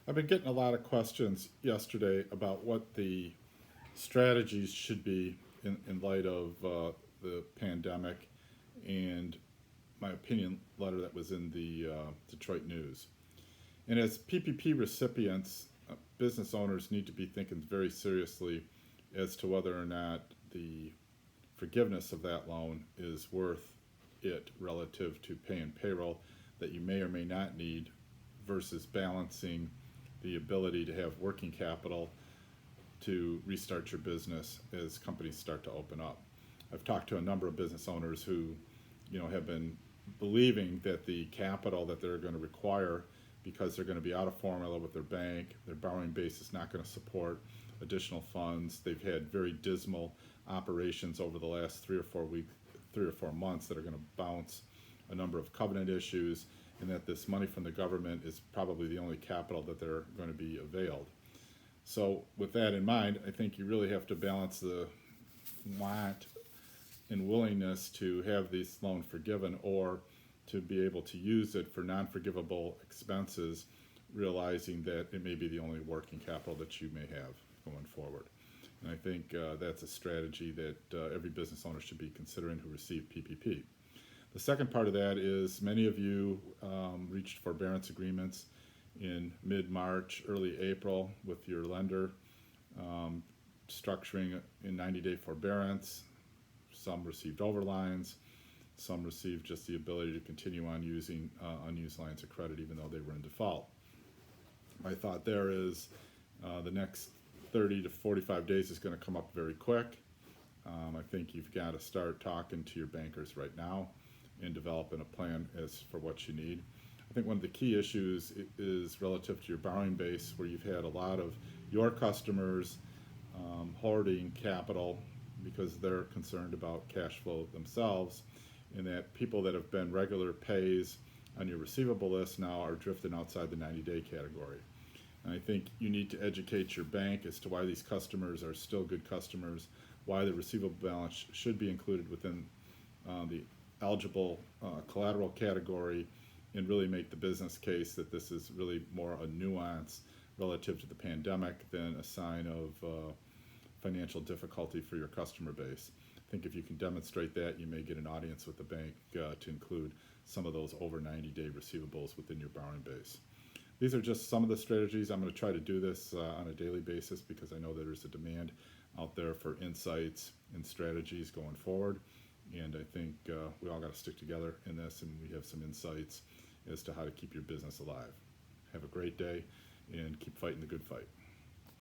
I've been getting a lot of questions yesterday about what the strategies should be in light of the pandemic and my opinion letter that was in the Detroit News. And as PPP recipients, business owners need to be thinking very seriously as to whether or not the forgiveness of that loan is worth it relative to paying payroll that you may or may not need versus balancing the ability to have working capital to restart your business as companies start to open up. I've talked to a number of business owners who, have been believing that the capital that they're going to require because they're going to be out of formula with their bank, their borrowing base is not going to support additional funds. They've had very dismal operations over the last 3 or 4 months that are going to bounce a number of covenant issues, and that this money from the government is probably the only capital that they're going to be availed. So with that in mind, I think you really have to balance the want and willingness to have this loan forgiven or to be able to use it for non-forgivable expenses, realizing that it may be the only working capital that you may have going forward. And I think that's a strategy that every business owner should be considering who receive PPP. The second part of that is many of you reached forbearance agreements in mid-March, early April with your lender, structuring in 90-day forbearance. Some received overlines. Some received just the ability to continue on using unused lines of credit even though they were in default. My thought there is the next 30 to 45 days is going to come up very quick. I think you've got to start talking to your bankers right now and developing a plan as for what you need. I think one of the key issues is relative to your borrowing base, where you've had a lot of your customers hoarding capital because they're concerned about cash flow themselves, and that people that have been regular pays on your receivable list now are drifting outside the 90-day category. And I think you need to educate your bank as to why these customers are still good customers, why the receivable balance should be included within the eligible collateral category, and really make the business case that this is really more a nuance relative to the pandemic than a sign of financial difficulty for your customer base. I think if you can demonstrate that, you may get an audience with the bank to include some of those over 90-day receivables within your borrowing base. These are just some of the strategies. I'm going to try to do this on a daily basis because I know there's a demand out there for insights and strategies going forward. And I think we all got to stick together in this, and we have some insights as to how to keep your business alive. Have a great day and keep fighting the good fight.